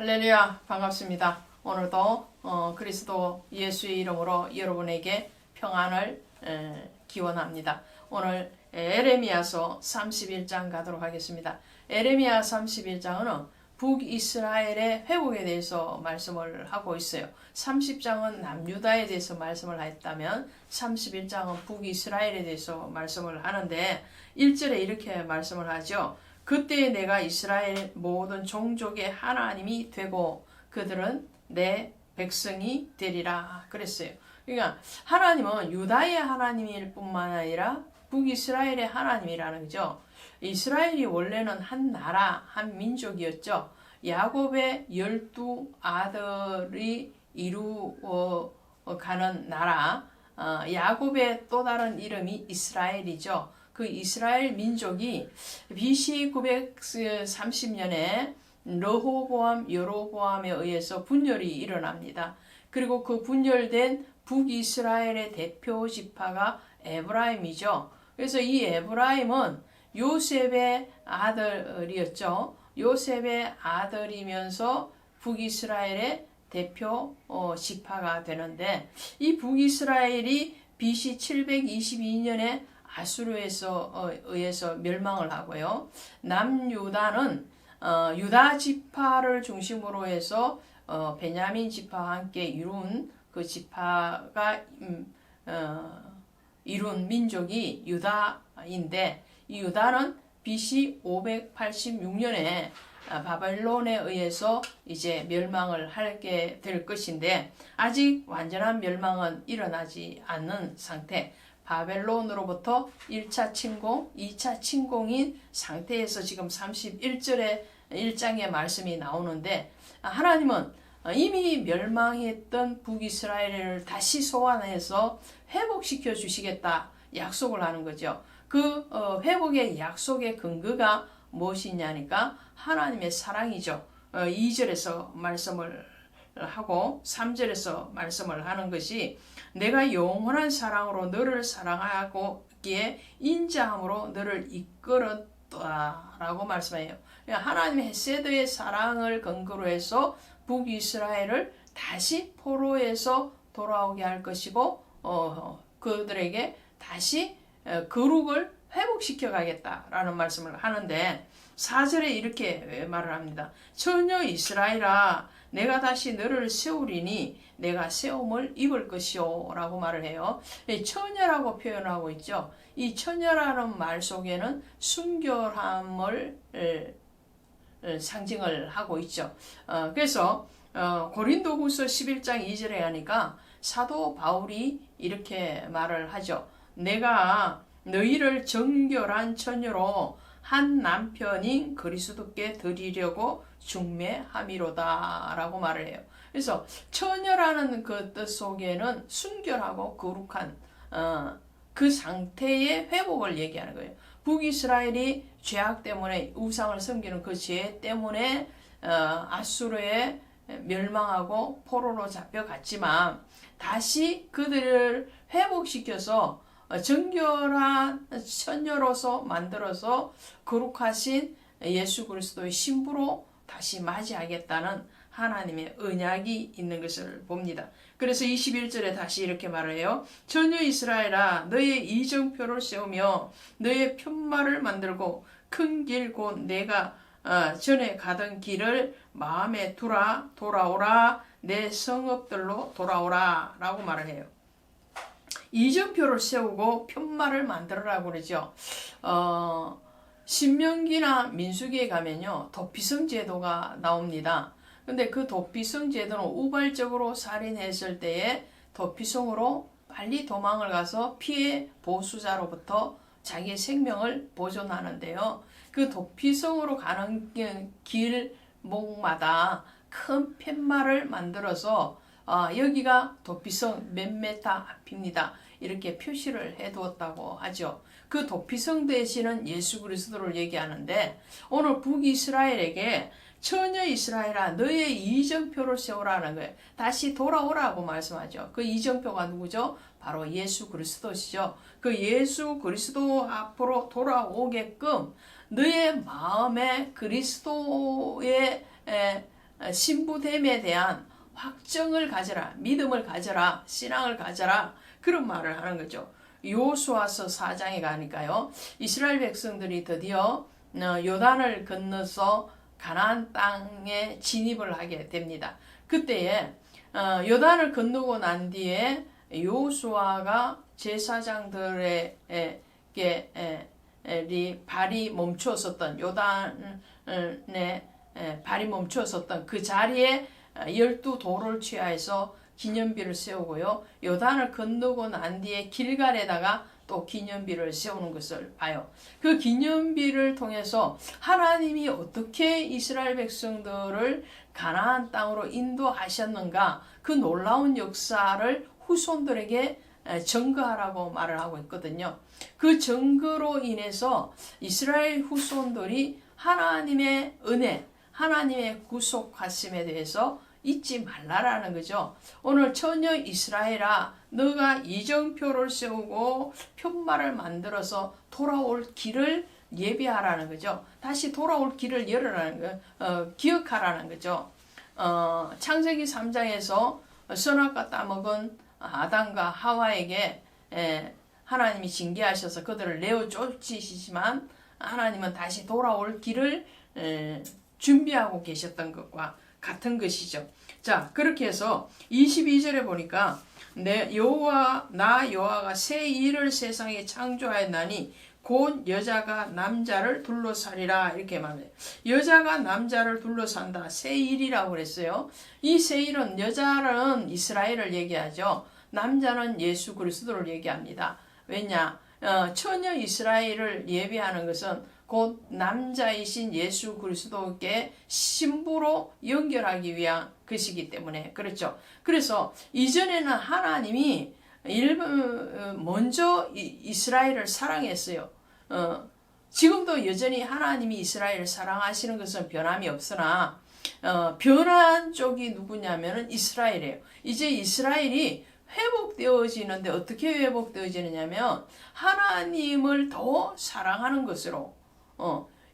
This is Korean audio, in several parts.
할렐루야, 반갑습니다. 오늘도 그리스도 예수의 이름으로 여러분에게 평안을 기원합니다. 오늘 에레미야서 31장 가도록 하겠습니다. 에레미야 31장은 북이스라엘의 회복에 대해서 말씀을 하고 있어요. 30장은 남유다에 대해서 말씀을 했다면 31장은 북이스라엘에 대해서 말씀을 하는데 1절에 이렇게 말씀을 하죠. 그때 내가 이스라엘 모든 종족의 하나님이 되고 그들은 내 백성이 되리라 그랬어요. 그러니까 하나님은 유다의 하나님일 뿐만 아니라 북이스라엘의 하나님이라는 거죠. 이스라엘이 원래는 한 나라, 한 민족이었죠. 야곱의 12아들이 이루어가는 나라, 야곱의 또 다른 이름이 이스라엘이죠. 그 이스라엘 민족이 BC 930년에 르호보암, 여로보암에 의해서 분열이 일어납니다. 그리고 그 분열된 북이스라엘의 대표 지파가 에브라임이죠. 그래서 이 에브라임은 요셉의 아들이었죠. 요셉의 아들이면서 북이스라엘의 대표 지파가 되는데 이 북이스라엘이 BC 722년에 아수르에서 의해서 멸망을 하고요. 남유다는 유다 지파를 중심으로 해서 베냐민 지파와 함께 이룬 그 지파가 이룬 민족이 유다인데 이 유다는 BC 586년에 바벨론에 의해서 이제 멸망을 하게 될 것인데 아직 완전한 멸망은 일어나지 않는 상태. 바벨론으로부터 1차 침공, 2차 침공인 상태에서 지금 31절에 1장의 말씀이 나오는데 하나님은 이미 멸망했던 북이스라엘을 다시 소환해서 회복시켜 주시겠다 약속을 하는 거죠. 그 회복의 약속의 근거가 무엇이냐니까 하나님의 사랑이죠. 2절에서 말씀을 하고 3절에서 말씀을 하는 것이 내가 영원한 사랑으로 너를 사랑하기에 인자함으로 너를 이끌었다라고 말씀해요. 하나님의 헤세드의 사랑을 근거로 해서 북이스라엘을 다시 포로에서 돌아오게 할 것이고 그들에게 다시 거룩을 회복시켜 가겠다라는 말씀을 하는데 4절에 이렇게 말을 합니다. 처녀 이스라엘아 내가 다시 너를 세우리니 내가 세움을 입을 것이오 라고 말을 해요. 처녀라고 표현하고 있죠. 이 처녀라는 말 속에는 순결함을 상징을 하고 있죠. 그래서 고린도후서 11장 2절에 하니까 사도 바울이 이렇게 말을 하죠. 내가 너희를 정결한 처녀로 한 남편인 그리스도께 드리려고 중매함이로다 라고 말을 해요. 그래서 처녀라는 그 뜻 속에는 순결하고 거룩한 그 상태의 회복을 얘기하는 거예요. 북이스라엘이 죄악 때문에 우상을 섬기는 그 죄 때문에 아수르에 멸망하고 포로로 잡혀갔지만 다시 그들을 회복시켜서 정결한 처녀로서 만들어서 거룩하신 예수 그리스도의 신부로 다시 맞이하겠다는 하나님의 언약이 있는 것을 봅니다. 그래서 21절에 다시 이렇게 말을 해요. 처녀 이스라엘아 너의 이정표를 세우며 너의 편말을 만들고 큰 길 곧 내가 전에 가던 길을 마음에 두라 돌아오라 내 성읍들로 돌아오라 라고 말을 해요. 이정표를 세우고 편말을 만들어라고 그러죠. 신명기나 민수기에 가면요 도피성 제도가 나옵니다. 근데 그 도피성 제도는 우발적으로 살인했을 때에 도피성으로 빨리 도망을 가서 피해 보수자로부터 자기의 생명을 보존하는데요. 그 도피성으로 가는 길목마다 큰 팻말을 만들어서 여기가 도피성 몇 메타 앞입니다. 이렇게 표시를 해두었다고 하죠. 그 도피성 대신은 예수 그리스도를 얘기하는데 오늘 북이스라엘에게 처녀 이스라엘아 너의 이정표를 세우라는 거예요. 다시 돌아오라고 말씀하죠. 그 이정표가 누구죠? 바로 예수 그리스도시죠. 그 예수 그리스도 앞으로 돌아오게끔 너의 마음에 그리스도의 신부됨에 대한 확정을 가져라, 믿음을 가져라, 신앙을 가져라, 그런 말을 하는 거죠. 여호수아서 4장에 가니까요, 이스라엘 백성들이 드디어 요단을 건너서 가나안 땅에 진입을 하게 됩니다. 그때에 요단을 건너고 난 뒤에 여호수아가 제사장들에게 발이 멈추었었던, 요단의 발이 멈추었었던 그 자리에 12돌을 취하여서 기념비를 세우고요, 요단을 건너고 난 뒤에 길갈에다가 또 기념비를 세우는 것을 봐요. 그 기념비를 통해서 하나님이 어떻게 이스라엘 백성들을 가나안 땅으로 인도하셨는가, 그 놀라운 역사를 후손들에게 증거하라고 말을 하고 있거든요. 그 증거로 인해서 이스라엘 후손들이 하나님의 은혜, 하나님의 구속하심에 대해서 잊지 말라라는 거죠. 오늘 처녀 이스라엘아, 너가 이정표를 세우고 편말을 만들어서 돌아올 길을 예비하라는 거죠. 다시 돌아올 길을 열으라는 거, 기억하라는 거죠. 창세기 3장에서 선악과 따먹은 아담과 하와에게 하나님이 징계하셔서 그들을 내어 쫓으시지만 하나님은 다시 돌아올 길을 준비하고 계셨던 것과 같은 것이죠. 자, 그렇게 해서 22절에 보니까 나 여호와가 새 일을 세상에 창조하였나니 곧 여자가 남자를 둘러싸리라, 이렇게 말해요. 여자가 남자를 둘러싼다, 새 일이라고 그랬어요. 이 새 일은, 여자는 이스라엘을 얘기하죠. 남자는 예수 그리스도를 얘기합니다. 왜냐? 처녀 이스라엘을 예비하는 것은 곧 남자이신 예수 그리스도께 신부로 연결하기 위한 것이기 때문에 그렇죠. 그래서 이전에는 하나님이 먼저 이스라엘을 사랑했어요. 지금도 여전히 하나님이 이스라엘을 사랑하시는 것은 변함이 없으나 변한 쪽이 누구냐면은 이스라엘이에요. 이제 이스라엘이 회복되어지는데 어떻게 회복되어지느냐면 하나님을 더 사랑하는 것으로.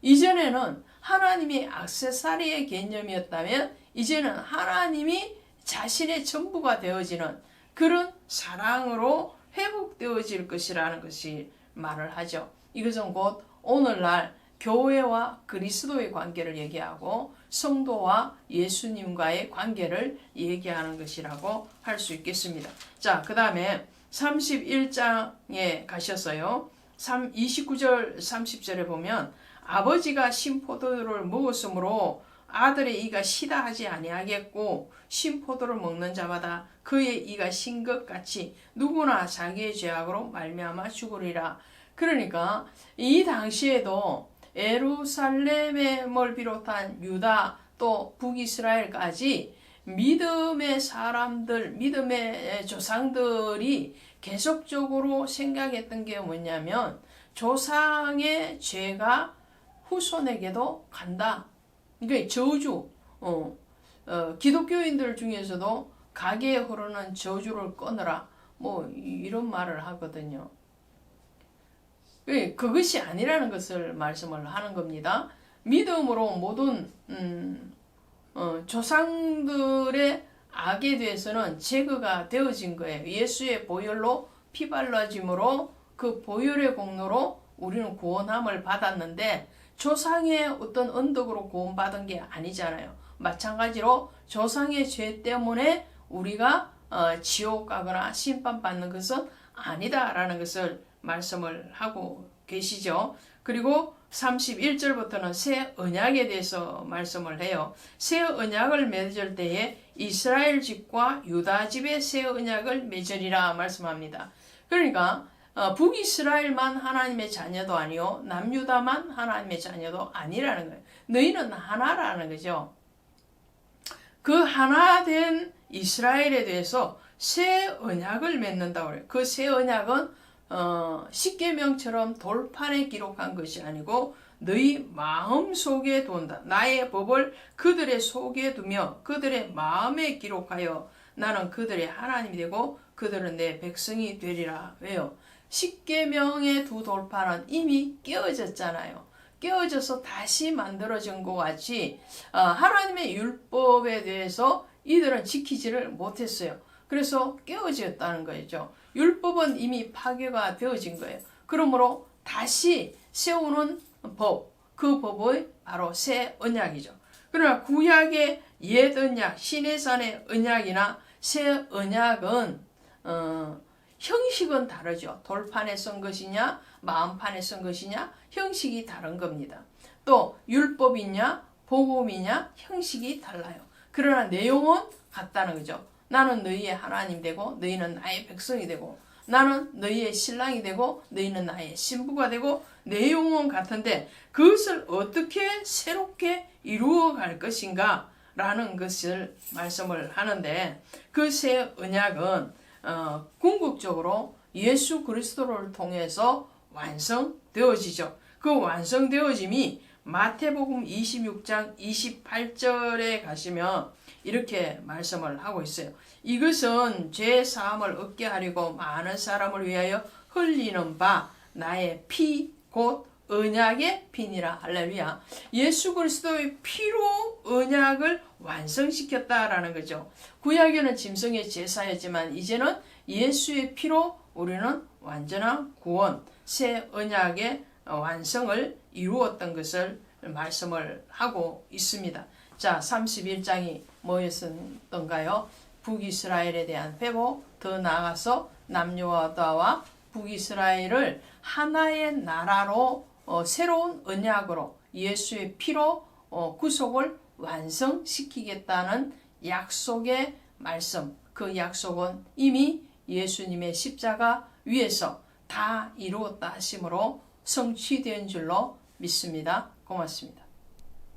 이전에는 하나님이 액세서리의 개념이었다면 이제는 하나님이 자신의 전부가 되어지는 그런 사랑으로 회복되어질 것이라는 것이 말을 하죠. 이것은 곧 오늘날 교회와 그리스도의 관계를 얘기하고 성도와 예수님과의 관계를 얘기하는 것이라고 할 수 있겠습니다. 자, 그 다음에 31장에 가셨어요. 29절 30절에 보면 아버지가 신포도를 먹었으므로 아들의 이가 시다 하지 아니하겠고 신포도를 먹는 자마다 그의 이가 신 것 같이 누구나 자기의 죄악으로 말미암아 죽으리라. 그러니까 이 당시에도 예루살렘을 비롯한 유다 또 북이스라엘까지 믿음의 사람들, 믿음의 조상들이 계속적으로 생각했던 게 뭐냐면 조상의 죄가 후손에게도 간다. 그러니까 저주, 기독교인들 중에서도 가게에 흐르는 저주를 끊으라, 뭐 이런 말을 하거든요. 그것이 아니라는 것을 말씀을 하는 겁니다. 믿음으로 모든 조상들의 악에 대해서는 제거가 되어진 거예요. 예수의 보혈로 피 발라짐으로 그 보혈의 공로로 우리는 구원함을 받았는데 조상의 어떤 언덕으로 구원받은 게 아니잖아요. 마찬가지로 조상의 죄 때문에 우리가 지옥 가거나 심판받는 것은 아니다라는 것을 말씀을 하고 계시죠. 그리고 31절부터는 새 언약에 대해서 말씀을 해요. 새 언약을 맺을 때에 이스라엘 집과 유다 집의 새 언약을 맺으리라 말씀합니다. 그러니까 북이스라엘만 하나님의 자녀도 아니요 남유다만 하나님의 자녀도 아니라는 거예요. 너희는 하나라는 거죠. 그 하나 된 이스라엘에 대해서 새 언약을 맺는다고 그래요. 그 새 언약은 십계명처럼 돌판에 기록한 것이 아니고 너희 마음속에 둔다. 나의 법을 그들의 속에 두며 그들의 마음에 기록하여 나는 그들의 하나님이 되고 그들은 내 백성이 되리라. 왜요? 십계명의 두 돌판은 이미 깨어졌잖아요. 깨어져서 다시 만들어진 것 같이 하나님의 율법에 대해서 이들은 지키지를 못했어요. 그래서 깨어졌다는 거죠. 율법은 이미 파괴가 되어진 거예요. 그러므로 다시 세우는 법, 그 법이 바로 새 언약이죠. 그러나 구약의 옛 언약, 시내산의 언약이나 새 언약은 형식은 다르죠. 돌판에 쓴 것이냐 마음판에 쓴 것이냐 형식이 다른 겁니다. 또 율법이냐 복음이냐 형식이 달라요. 그러나 내용은 같다는 거죠. 나는 너희의 하나님 되고 너희는 나의 백성이 되고 나는 너희의 신랑이 되고 너희는 나의 신부가 되고 내용은 같은데 그것을 어떻게 새롭게 이루어 갈 것인가 라는 것을 말씀을 하는데 그 새 언약은 궁극적으로 예수 그리스도를 통해서 완성되어지죠. 그 완성되어짐이 마태복음 26장 28절에 가시면 이렇게 말씀을 하고 있어요. 이것은 죄 사함을 얻게 하려고 많은 사람을 위하여 흘리는 바 나의 피 곧 언약의 피니라. 할렐루야. 예수 그리스도의 피로 언약을 완성시켰다라는 거죠. 구약에는 짐승의 제사였지만 이제는 예수의 피로 우리는 완전한 구원, 새 언약의 완성을 이루었던 것을 말씀을 하고 있습니다. 자, 31장이 뭐였던가요? 북이스라엘에 대한 회복, 더 나아가서 남유다와 북이스라엘을 하나의 나라로 새로운 언약으로 예수의 피로 구속을 완성시키겠다는 약속의 말씀, 그 약속은 이미 예수님의 십자가 위에서 다 이루었다 하심으로 성취된 줄로 믿습니다. 고맙습니다.